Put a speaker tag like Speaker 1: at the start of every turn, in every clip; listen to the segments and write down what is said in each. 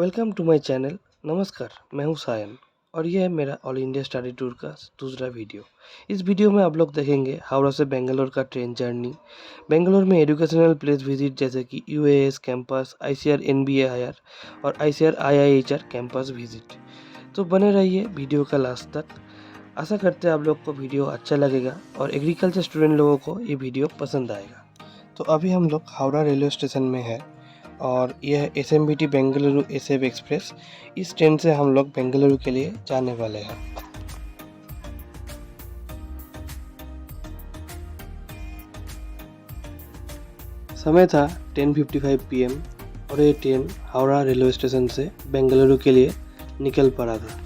Speaker 1: Welcome to my channel. नमस्कार, मैं हूं सायन और यह है मेरा ऑल इंडिया स्टडी टूर का दूसरा वीडियो। इस वीडियो में आप लोग देखेंगे हावड़ा से बेंगलोर का ट्रेन जर्नी, बेंगलोर में एजुकेशनल प्लेस विजिट जैसे कि यूएएस कैंपस, ICAR-NBAIR और ICAR IIHR कैंपस विजिट। तो बने रहिए वीडियो का लास्ट तक। आशा करते हैं आप लोग को वीडियो अच्छा लगेगा और एग्रीकल्चर स्टूडेंट लोगों को ये वीडियो पसंद आएगा। तो अभी हम लोग हावड़ा रेलवे स्टेशन में है और यह SMVT बेंगलुरु SF एक्सप्रेस, इस ट्रेन से हम लोग बेंगलुरु के लिए जाने वाले हैं। समय था 10:55 PM और ये ट्रेन हावड़ा रेलवे स्टेशन से बेंगलुरु के लिए निकल पड़ा था।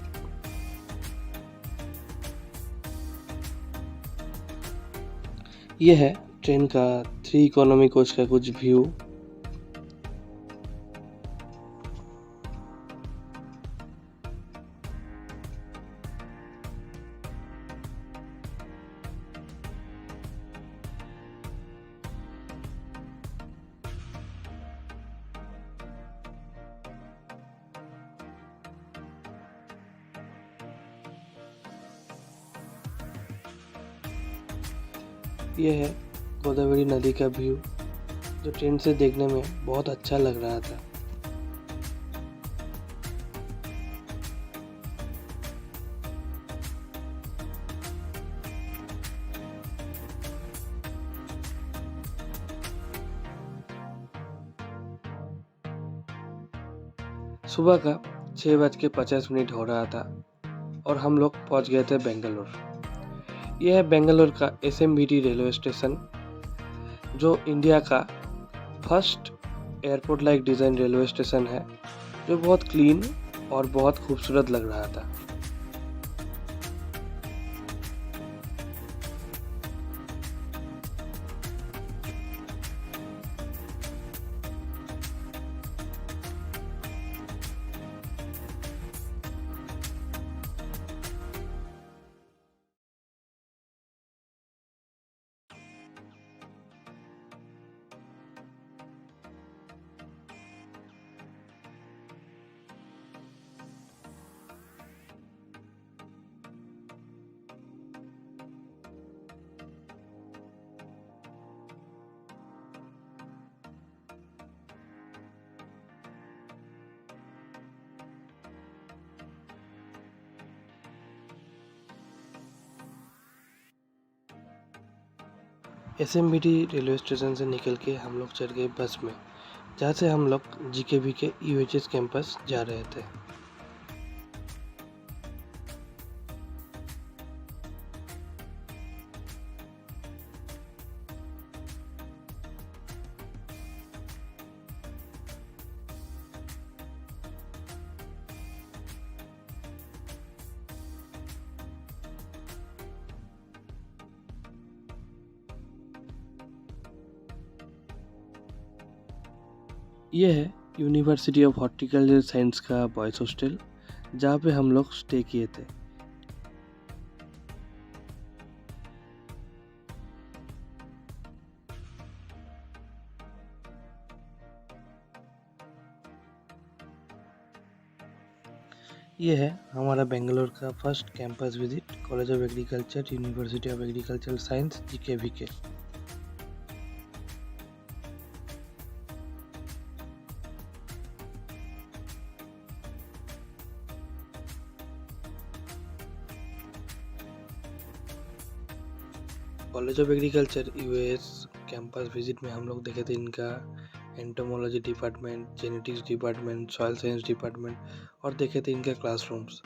Speaker 1: यह है ट्रेन का 3 इकोनॉमी कोच का कुछ व्यू। यह है गोदावरी नदी का व्यू जो ट्रेन से देखने में बहुत अच्छा लग रहा था। सुबह का 6:50 हो रहा था और हम लोग पहुंच गए थे बेंगलोर। यह है बेंगलोर का SMVT रेलवे स्टेशन, जो इंडिया का first airport like design railway station है, जो बहुत क्लीन और बहुत खूबसूरत लग रहा था। SMVT रेलवे स्टेशन से निकल के हम लोग चढ़ गए बस में, जहाँ से हम लोग GKVK UHS कैंपस जा रहे थे। यह है यूनिवर्सिटी ऑफ हॉर्टिकल्चर साइंस का बॉयज़ हॉस्टल, जहाँ पे हम लोग स्टे किए थे। ये है हमारा बेंगलोर का first campus visit, college of agriculture, university of agriculture science GKVK। College of agriculture UAS campus visit में हम लोग देखे थे इनका entomology department, genetics department, soil science department और देखे थे इनके classrooms.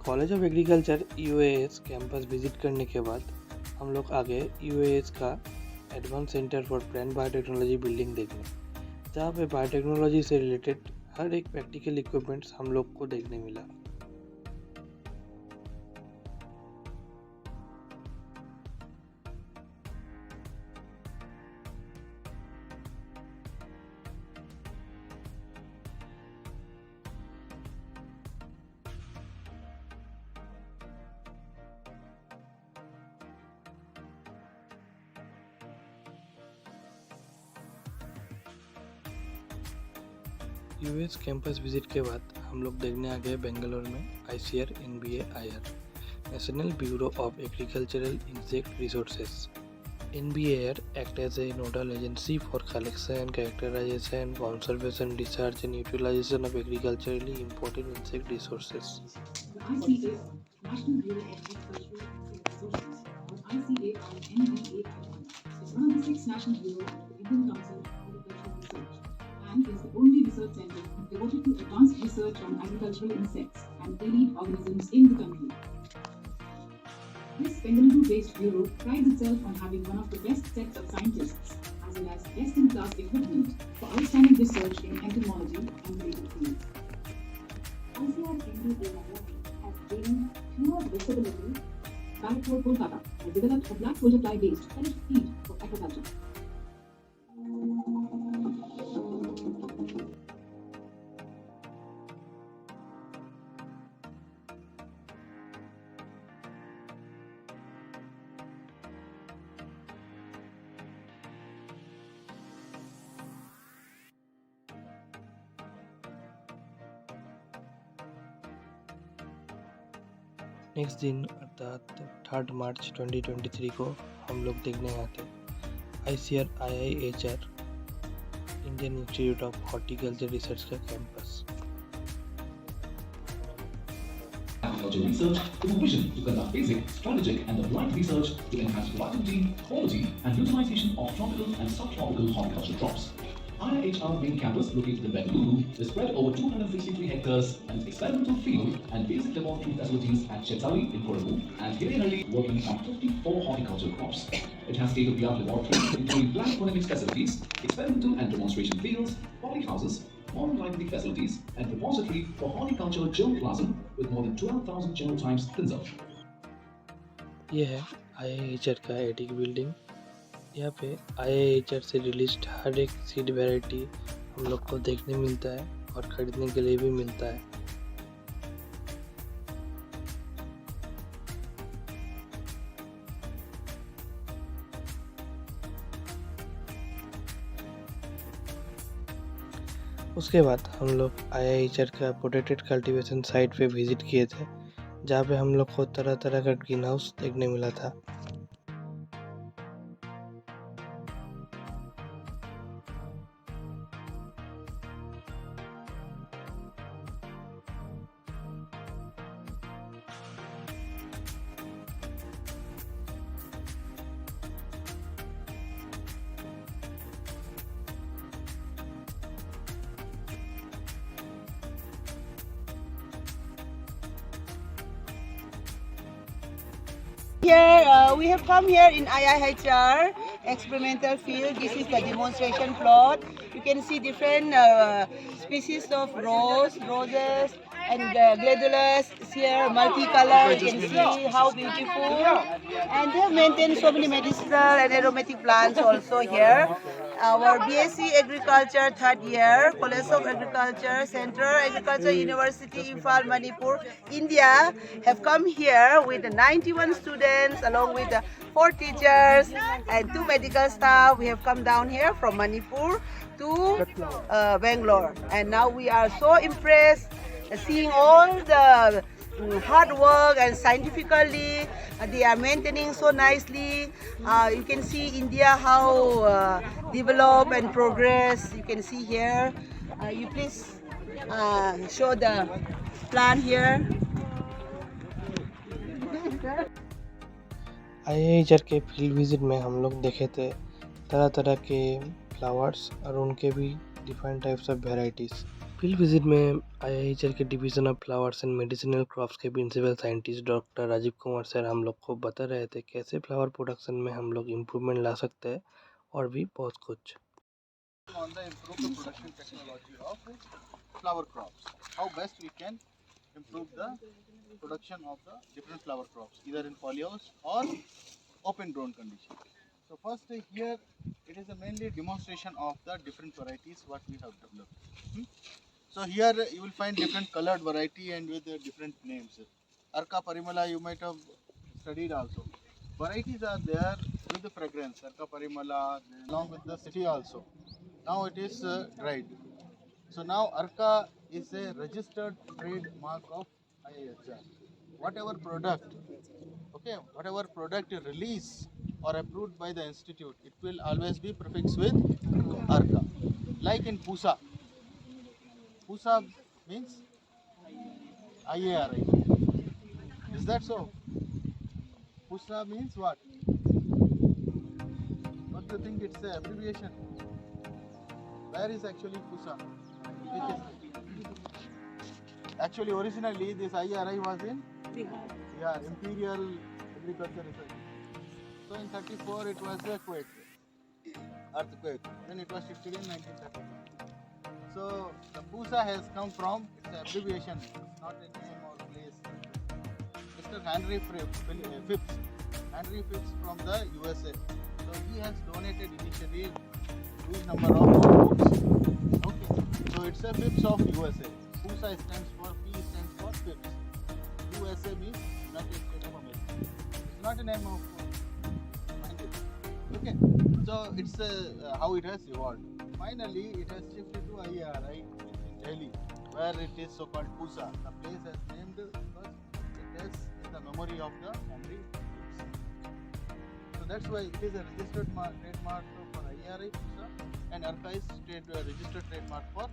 Speaker 1: College of agriculture UAS campus visit करने के बाद हम लोग आगे यूएएस का advance centre for plant biotechnology building देखने, जहाँ पे बायोटेक्नोलॉजी से रिलेटेड हर एक प्रैक्टिकल इक्विपमेंट्स हम लोग को देखने मिला। यूएस कैंपस विजिट के बाद हम लोग देखने आ गए बेंगलोर में ICAR-NBAIR national bureau of agricultural insect resources. NBAIR act as a nodal agency for collection, characterization, conservation, research and utilization of agriculturally important insect resources.
Speaker 2: ICAR, National Bureau of Agricultural Resources, or ICAR-NBAIR, is one of the 6 national bureaus of the Indian Council of Agricultural Research and is the only research center devoted to advanced research on agricultural insects and alien organisms in the country. This Bangalore-based bureau prides itself on having one of the best sets of scientists as well as best-in-class equipment for outstanding research in entomology and related fields. ICAR-NBAIR has gained pure visibility. Bagalkot, Kolkata has developed a black soldier fly-based pellet feed for aquaculture.
Speaker 1: Next दिन अर्थात 3 मार्च 2023 को हम लोग देखने आते ICAR-IIHR Indian institute of horticulture research का campus.
Speaker 3: Agricultural research with a vision to conduct basic, strategic and applied research to enhance productivity, quality and utilization of tropical and subtropical horticultural crops. IIHR main campus located in Bangalore is spread over 263 hectares and its experimental field and basic laboratory facilities at Chetali in Kolkata and Hirianalli working on 54 horticultural crops. It has state-of-the-art laboratories including plant phonemics facilities, experimental and demonstration fields, polyhouses, modern library facilities and repository for horticultural germplasm with more than 12,000 genotypes conserved.
Speaker 1: ये है IIHR का attic building. यहाँ पे IIHR से released हर एक seed variety हम लोग को देखने मिलता है और खरीदने के लिए भी मिलता है। उसके बाद हम लोग IIHR का प्रोटेक्टेड कल्टीवेशन साइट पे विजिट किए थे, जहाँ पे हम लोग को तरह तरह का ग्रीन हाउस देखने मिला था।
Speaker 4: Here we have come here in IIHR experimental field. This is the demonstration plot. You can see different species of roses and gladulus here, multicolor. You can see how beautiful. And they have maintained so many medicinal and aromatic plants also here. Our BSc Agriculture 3rd year, College of Agriculture, Central Agriculture University, Imphal, Manipur, India have come here with 91 students along with 4 teachers and 2 medical staff. We have come down here from Manipur to Bangalore, and now we are so impressed seeing all the hard work and scientifically they are maintaining so nicely. You can see India how develop and progress. You can see here. You please show the plant here.
Speaker 1: IIHR के field visit में हम लोग देखे थे तरह तरह के flowers और उनके भी different types of varieties. Field visit में IIHR के division of flowers and medicinal crops के principal scientist doctor Rajiv Kumar sir हम लोग को बता रहे थे कैसे फ्लावर प्रोडक्शन में हम लोग इम्प्रूवमेंट ला सकते हैं और भी बहुत कुछ।
Speaker 5: On the improved production technology of flower crops. How best we can improve the production of the different flower crops, either in polyhouse or open grown condition. So first here it is a mainly demonstration of the different varieties what we have developed. So here you will find different colored variety and with different names. Arka Parimala you might have studied also. Varieties are there with the fragrance, Arka Parimala along with the city also. Now it is dried. So now Arka is a registered trademark of IIHR. Whatever product, okay, whatever product release or approved by the institute, it will always be prefixed with Arka. Like in Pusa. Pusa means IARI. Is that so? Pusa means what? What do you think it's an abbreviation? Where is actually Pusa? Actually, originally this IRI was in Bihar, Imperial Agriculture Research. So in 34 it was a earthquake. Then it was shifted in 1935. So the Pusa has come from, it's an abbreviation, it's not a name or place. Mr. Henry Phipps from the USA. So he has donated initially huge number of books. Okay, so it's a Phipps of USA. Pusa stands for P stands for Phipps. USA means United States of America. It's not a name of scientist. Okay, so it's how it has evolved. Finally, it has shifted to IARI in Delhi, where it is so-called Pusa. The place has named because it is in the memory of the Henry Phipps. So that's why it is a registered trademark for IARI Pusa and Arka is registered trademark for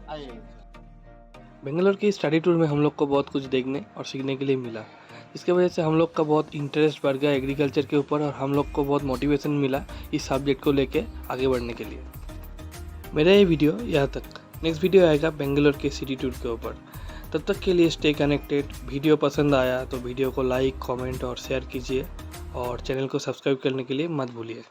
Speaker 5: IIHR.
Speaker 1: Bangalore की study tour में हम लोग को बहुत कुछ देखने और सीखने के लिए मिला, इसके वजह से हम लोग का बहुत इंटरेस्ट बढ़ गया एग्रीकल्चर के ऊपर और हम लोग को बहुत मोटिवेशन मिला इस सब्जेक्ट को लेके आगे बढ़ने के लिए। मेरा ये वीडियो यहाँ तक, नेक्स्ट वीडियो आएगा बेंगलोर के सिटी टूर के ऊपर। तब तक के लिए स्टे कनेक्टेड। वीडियो पसंद आया तो वीडियो को लाइक, कमेंट और शेयर कीजिए और चैनल को सब्सक्राइब करने के लिए मत भूलिए।